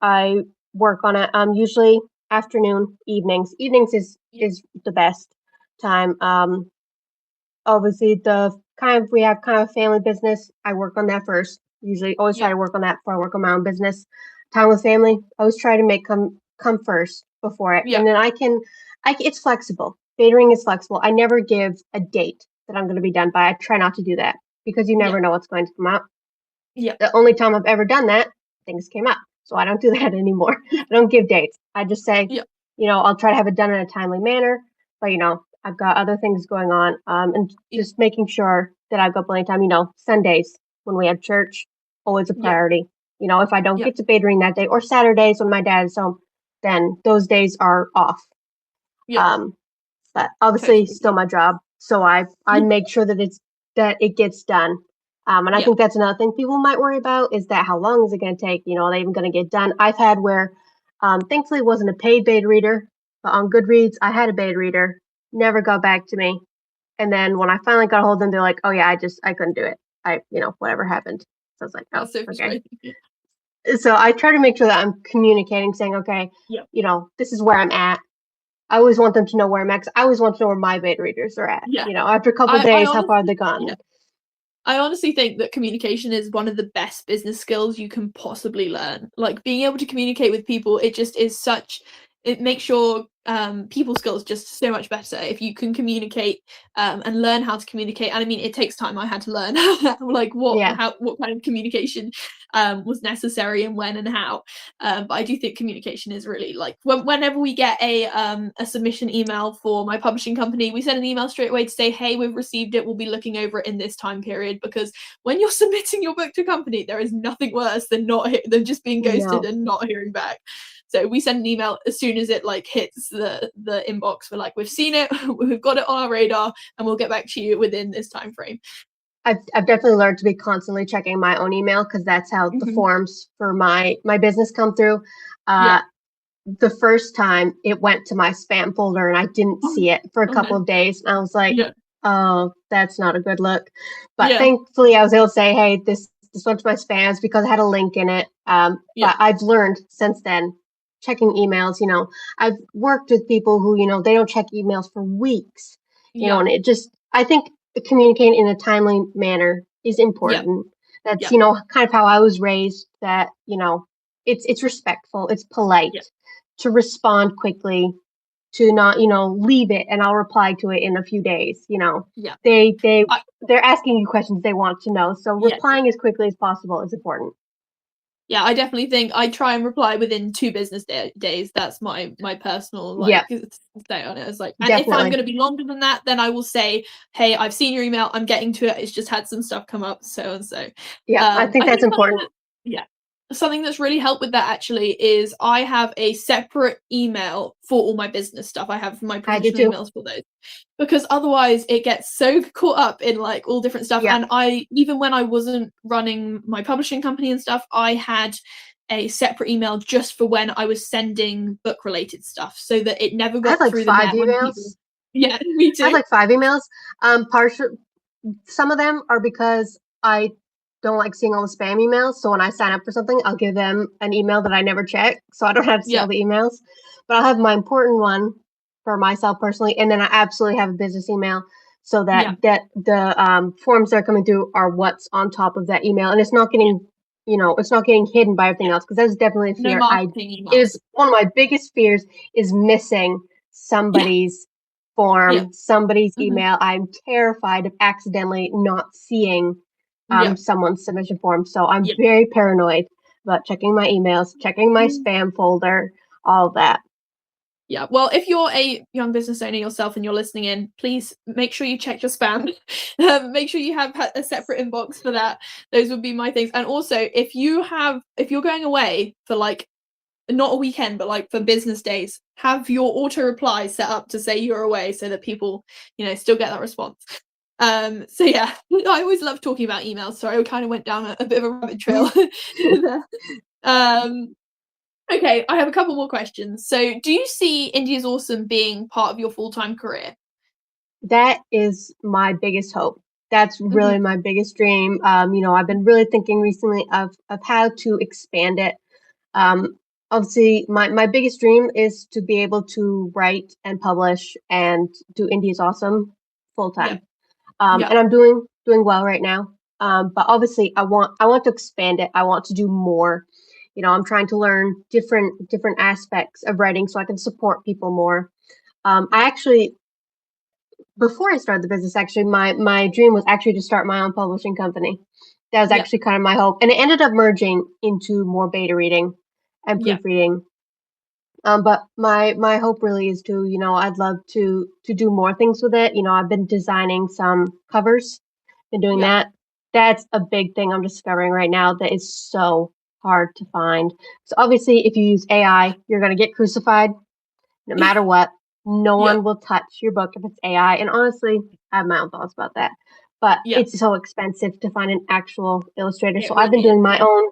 I work on it. Usually afternoon, evenings. Evenings yeah, is the best time. Obviously we have kind of a family business. I work on that first. Usually, always try yeah, to work on that before I work on my own business. Time with family, I always try to make come first before it, yeah, and then it's flexible. Catering is flexible. I never give a date that I'm going to be done by. I try not to do that because you yeah, never know what's going to come out. yeah, The only time I've ever done that, things came up. So I don't do that anymore. I don't give dates. I just say, yeah, I'll try to have it done in a timely manner, but I've got other things going on. And yeah, just making sure that I've got plenty of time. Sundays when we have church, always a yeah, priority. If I don't yeah, get to catering that day, or Saturdays when my dad is home, then those days are off. yeah. Um, but obviously Totally still get my job. So I it. make sure that it gets done. And I Yeah, think that's another thing people might worry about is that how long is it going to take? Are they even going to get done? I've had where, thankfully, it wasn't a paid beta reader, but on Goodreads, I had a beta reader, never got back to me. And then when I finally got a hold of them, they're like, oh yeah, I couldn't do it. Whatever happened. So I was like, oh, that's so okay. frustrating. Yeah, So I try to make sure that I'm communicating, saying, okay, yeah, this is where I'm at. I always want them to know where I'm at. 'Cause I always want to know where my beta readers are at. yeah. After a couple of I days, how far have honestly, they yeah. gone? I honestly think that communication is one of the best business skills you can possibly learn. Like being able to communicate with people, it just is such it makes your people skills just so much better if you can communicate and learn how to communicate. And I mean, it takes time. I had to learn like Yeah, what kind of communication was necessary and when and how. But I do think communication is really like whenever we get a submission email for my publishing company, we send an email straight away to say, hey, we've received it. We'll be looking over it in this time period, because when you're submitting your book to a company, there is nothing worse than than just being ghosted no. and not hearing back. So we send an email as soon as it like hits the inbox. We're like, we've seen it, we've got it on our radar, and we'll get back to you within this time frame. I've definitely learned to be constantly checking my own email because that's how the Mhm. forms for my business come through. Yeah. Uh, the first time it went to my spam folder and I didn't Oh, see it for a oh no. couple of days. And I was like, Yeah. oh, that's not a good look. But Yeah. thankfully, I was able to say, hey, this went to my spams because it had a link in it. Yeah. But I've learned since then checking emails. I've worked with people who they don't check emails for weeks. Yeah. And it just I think communicating in a timely manner is Yeah. important. That's Yeah. kind of how I was raised. That it's respectful, it's polite Yeah. to respond quickly, to not leave it and I'll reply to it in a few days. Yeah. They I, they're asking you questions they want to know, so yeah. replying as quickly as possible is important. Yeah, I definitely think I try and reply within 2 business days. That's my personal, Yeah, like, say on it. It's like, and if I'm definitely. gonna be longer than that, then I will say, "Hey, I've seen your email, I'm getting to it, it's just had some stuff come up, so and so." Yeah, I think I that's think important. yeah, something that's really helped with that actually is I have a separate email for all my business stuff. I have my I do professional too. emails for those, because otherwise it gets so caught up in like all different stuff. Yeah, And I, even when I wasn't running my publishing company and stuff, I had a separate email just for when I was sending book related stuff, so that it never I have got like through the five net when people. emails. Yeah, me I have too. like 5 emails. Partial Some of them are because I don't like seeing all the spam emails. So when I sign up for something, I'll give them an email that I never check, so I don't have to see all the emails. But I'll have my important one for myself personally, and then I absolutely have a business email so that the forms that are coming through are what's on top of that email, and it's not getting it's not getting hidden by everything else, because that's definitely a No fear. marketing emails. It is one of my biggest fears is missing somebody's form, somebody's email. I'm terrified of accidentally not seeing someone's submission form. So I'm very paranoid about checking my emails, checking my spam folder, all of that. Yeah, well, if you're a young business owner yourself and you're listening in, please make sure you check your spam. Make sure you have a separate inbox for that. Those would be my things. And also, if you're going away for like not a weekend, but like for business days, have your auto reply set up to say you're away so that people, still get that response. So yeah, I always love talking about emails. Sorry, I kind of went down a bit of a rabbit trail. Okay, I have a couple more questions. So, do you see India's Awesome being part of your full-time career? That is my biggest hope. That's really my biggest dream. I've been really thinking recently of how to expand it. Obviously, my biggest dream is to be able to write and publish and do India's Awesome full time. And I'm doing well right now. But obviously, I want to expand it. I want to do more. I'm trying to learn different aspects of writing so I can support people more. I actually, before I started the business, actually, my dream was actually to start my own publishing company. That was actually kind of my hope, and it ended up merging into more beta reading and proofreading. But my hope really is to, I'd love to do more things with it. I've been designing some covers, been doing that. That's a big thing I'm discovering right now that is so hard to find. So obviously, if you use AI, you're going to get crucified no matter what. No one will touch your book if it's AI. And honestly, I have my own thoughts about that. But it's so expensive to find an actual illustrator. So I've been doing my own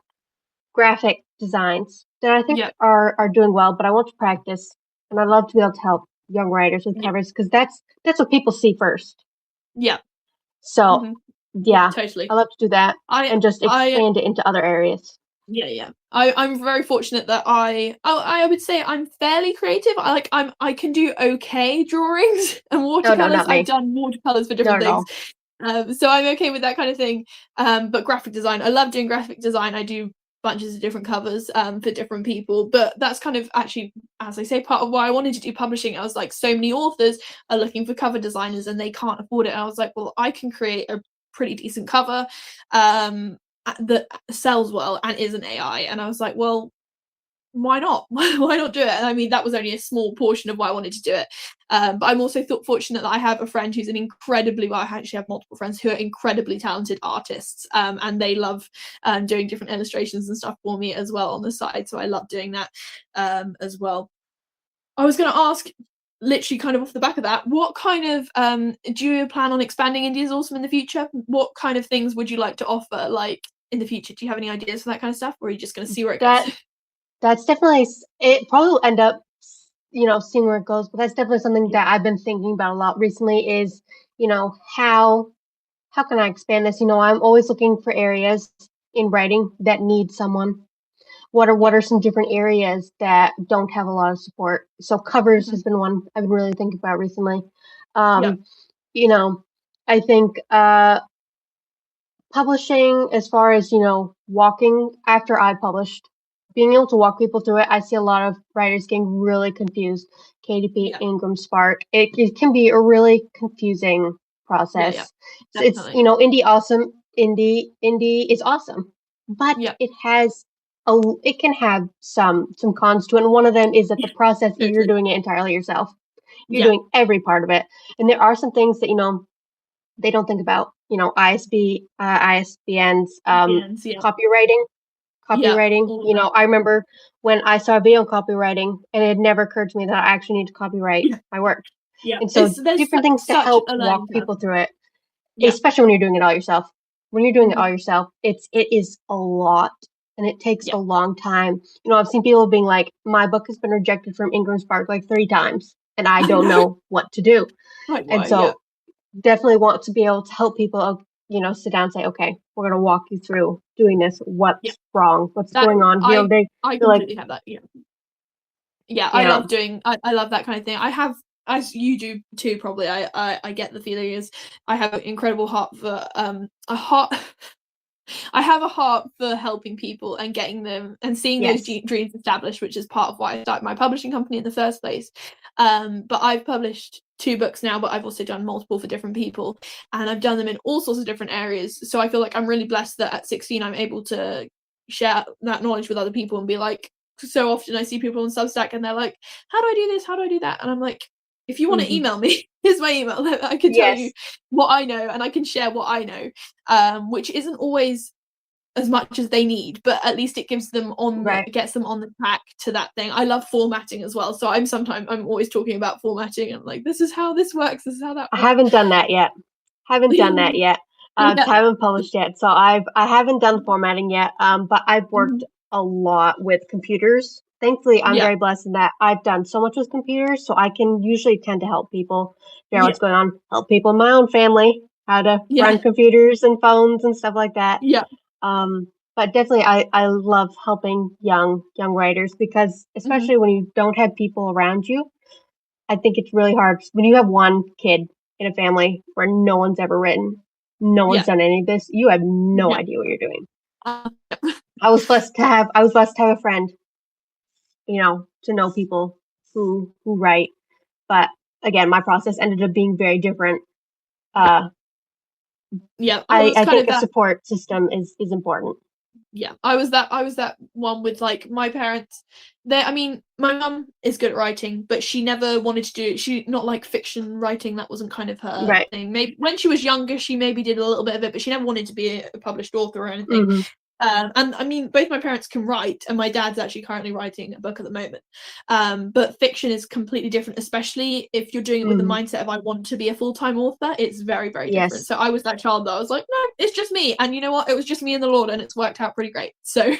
graphic designs that I think are doing well, but I want to practice, and I'd love to be able to help young writers with covers, because that's what people see first. So Totally. I love to do that and just expand it into other areas. I'm very fortunate that I would say I'm fairly creative. I can do okay drawings and watercolors. I've done watercolors for different things. So I'm okay with that kind of thing. But graphic design, I love doing graphic design. I do bunches of different covers for different people, but that's kind of actually, as I say, part of why I wanted to do publishing. I was like, so many authors are looking for cover designers and they can't afford it. And I was like, well, I can create a pretty decent cover that sells well and is an AI. And I was like, well, why not? Why not do it? And I mean, that was only a small portion of why I wanted to do it. But I'm also fortunate that I have a friend who's I actually have multiple friends who are incredibly talented artists, and they love doing different illustrations and stuff for me as well on the side. So I love doing that as well. I was going to ask, literally kind of off the back of that, what kind of do you plan on expanding India's Awesome in the future? What kind of things would you like to offer, like, in the future? Do you have any ideas for that kind of stuff, or are you just going to see where it goes? That's definitely, it probably will end up, seeing where it goes, but that's definitely something that I've been thinking about a lot recently is, how can I expand this? I'm always looking for areas in writing that need someone. What are some different areas that don't have a lot of support? So covers has been one I've been really thinking about recently. I think publishing, as far as, walking after I published, being able to walk people through it, I see a lot of writers getting really confused. KDP, Ingram, Spark. It can be a really confusing process. It's Indie is awesome, but it can have some cons to it. And one of them is that the process, you're doing it entirely yourself. You're doing every part of it. And there are some things that, they don't think about, ISBNs, copywriting. I remember when I saw video on copywriting, and it had never occurred to me that I actually need to copyright my work. And so different things to help walk people through it, especially when you're doing it all yourself. When you're doing it all yourself, it is a lot, and it takes a long time. I've seen people being like, my book has been rejected from Ingram Spark like 3 times, and I don't know what to do. And so definitely want to be able to help people sit down and say, okay, we're going to walk you through doing this. Yeah. What's wrong? What's That going on? I they're like, completely have that. Yeah. Yeah, I yeah, love doing I love that kind of thing. I have, as you do too, probably. I get the feeling is I have an incredible heart for a heart I have a heart for helping people and getting them and seeing those yes, dreams established, which is part of why I started my publishing company in the first place. But I've published 2 books now, but I've also done multiple for different people, and I've done them in all sorts of different areas. So I feel like I'm really blessed that at 16 I'm able to share that knowledge with other people and be like, so often I see people on Substack and they're like, how do I do this? How do I do that? And I'm like, if you want to hmm email me, here's my email. I can tell you yes, what I know and I can share what I know, which isn't always as much as they need, but at least it gives them right. gets them on the track to that thing. I love formatting as well, so I'm always talking about formatting and like, this is how this works, this is how that I works. haven't done that yet. Haven't done that yet. Yeah. Haven't published yet, so I haven't done formatting yet. But I've worked Mhm. a lot with computers. Thankfully, I'm Yeah. very blessed in that I've done so much with computers, so I can usually tend to help people figure out Yeah. what's going on, help people in my own family, how to Yeah. run computers and phones and stuff like that. Yeah. Um, but definitely, I love helping young writers because Mhm. especially when you don't have people around you, I think it's really hard when you have one kid in a family where no one's ever written, no one's Yeah. done any of this. You have no Yeah. idea what you're doing. Uh, I was blessed to have a friend, to know people who write. But again, my process ended up being very different. yeah. Uh, Yeah. I was I kind think of a that. support system is important. Yeah, I was that one with like my parents. I mean, my mum is good at writing, but she never wanted to do, she not like fiction writing, that wasn't kind of her Right. thing. Maybe when she was younger she maybe did a little bit of it, but she never wanted to be a published author or anything. hmm And I mean, both my parents can write, and my dad's actually currently writing a book at the moment. But fiction is completely different, especially if you're doing it with the hmm mindset of I want to be a full-time author. It's very, very different. Yes. So I was that child that I was like, no, it's just me, and you know what? It was just me and the Lord, and it's worked out pretty great. So,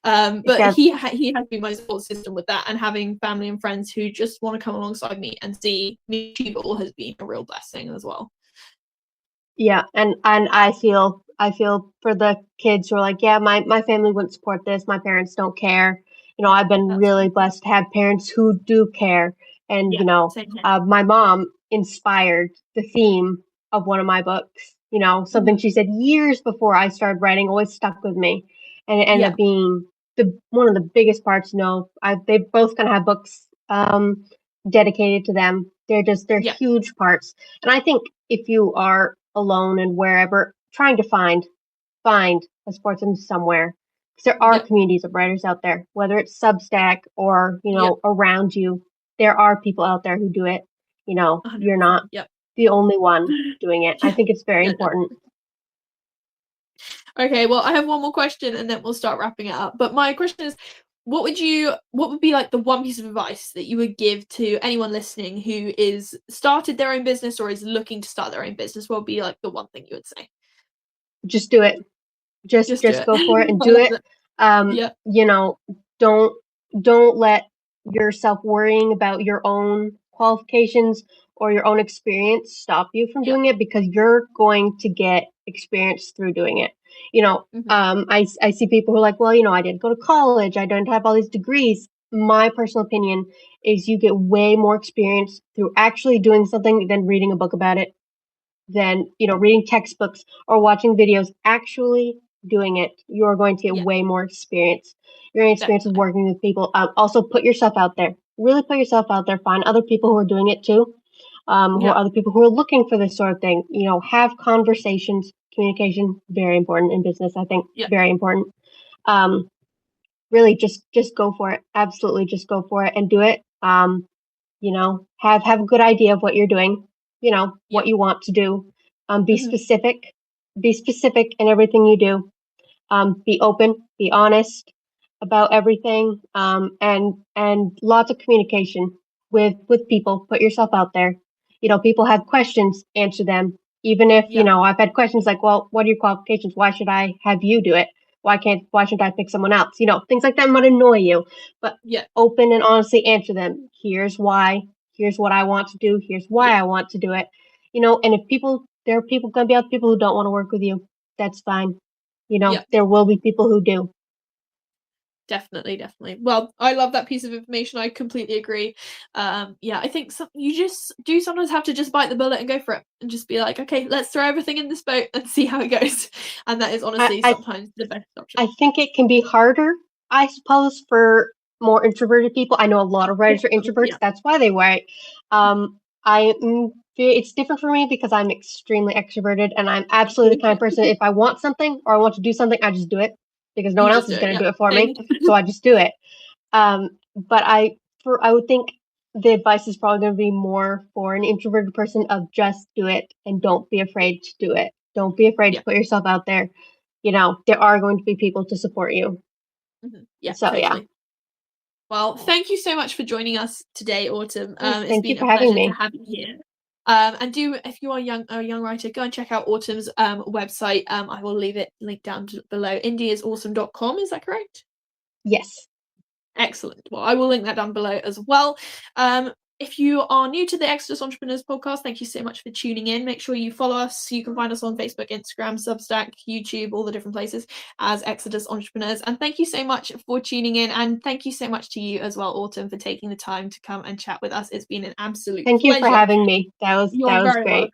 but Yeah. he has been my support system with that, and having family and friends who just want to come alongside me and see me achieve it all has been a real blessing as well. Yeah, and I feel for the kids who are like, yeah, my family wouldn't support this. My parents don't care. I've been That's really blessed to have parents who do care. And yeah, same here. my mom inspired the theme of one of my books. Something Mhm. she said years before I started writing always stuck with me, and it ended Yeah, up being the one of the biggest parts. They both kind of have books dedicated to them. They're yeah, huge parts, and I think if you are alone and wherever, trying to find a sportsman somewhere. Because there are yeah, communities of writers out there, whether it's Substack or yeah, around you. There are people out there who do it. You're 100%. not Yep. the only one doing it. I Yeah. think it's very Yeah, important. okay, well, I have one more question and then we'll start wrapping it up. But my question is, what would be like the one piece of advice that you would give to anyone listening who is started their own business or is looking to start their own business? What would be like the one thing you would say? Just do it. Just do Just it. go for it and I do love it. it. Um, Yeah. you know, don't don't let yourself worrying about your own qualifications or your own experience stop you from Yeah. doing it because you're going to get experience through doing it. Hmm. I see people who are like, well, I didn't go to college, I don't have all these degrees. My personal opinion is you get way more experience through actually doing something than reading a book about it, than reading textbooks or watching videos. Actually doing it, you're going to get Yeah. way more experience. You're going to experience with Definitely. working with people. Also put yourself out there, really put yourself out there, find other people who are doing it too, who are Yeah. other people who are looking for this sort of thing. Have conversations. Communication, very important in business, I think, Yeah. very important. um, Really just go for it, absolutely just go for it and do it. Have a good idea of what you're doing, Yeah. what you want to do. Be Hmm. specific, be specific in everything you do. Be open, be honest about everything, and lots of communication with people. Put yourself out there. People have questions, answer them. Even if Yeah. I've had questions like, well, what are your qualifications? Why should I have you do it? Why shouldn't I pick someone else? Things like that might annoy you, but Yeah. open and honestly answer them. Here's why. Here's what I want to do. Here's why Yeah. I want to do it. And if people there are people going to be other people who don't want to work with you. That's fine. There will be people who do. Definitely. Well, I love that piece of information. I completely agree. I think you just do sometimes have to just bite the bullet and go for it, and just be like, okay, let's throw everything in this boat and see how it goes. And that is honestly sometimes the best option. I think it can be harder, I suppose, for more introverted people. I know a lot of writers are introverts. That's why they write. It's different for me because I'm extremely extroverted, and I'm absolutely the kind of person, if I want something or I want to do something, I just do it because no one else is going to do it for me. So I just do it. But I would think the advice is probably going to be more for an introverted person of just do it and don't be afraid to do it. Don't be afraid to put yourself out there. There are going to be people to support you. Yeah, so totally. Well, thank you so much for joining us today, Autumn. It's been a pleasure to have you here. And if you are a young writer, go and check out Autumn's website. I will leave it linked down below. Indieisawesome.com, is that correct? Yes. Excellent. Well, I will link that down below as well. If you are new to the Exodus Entrepreneurs podcast, thank you so much for tuning in. Make sure you follow us. You can find us on Facebook, Instagram, Substack, YouTube, all the different places as Exodus Entrepreneurs. And thank you so much for tuning in. And thank you so much to you as well, Autumn, for taking the time to come and chat with us. It's been an absolute pleasure. Thank you for having me. That was great.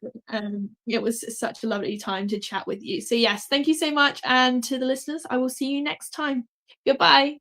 It was such a lovely time to chat with you. So yes, thank you so much. And to the listeners, I will see you next time. Goodbye.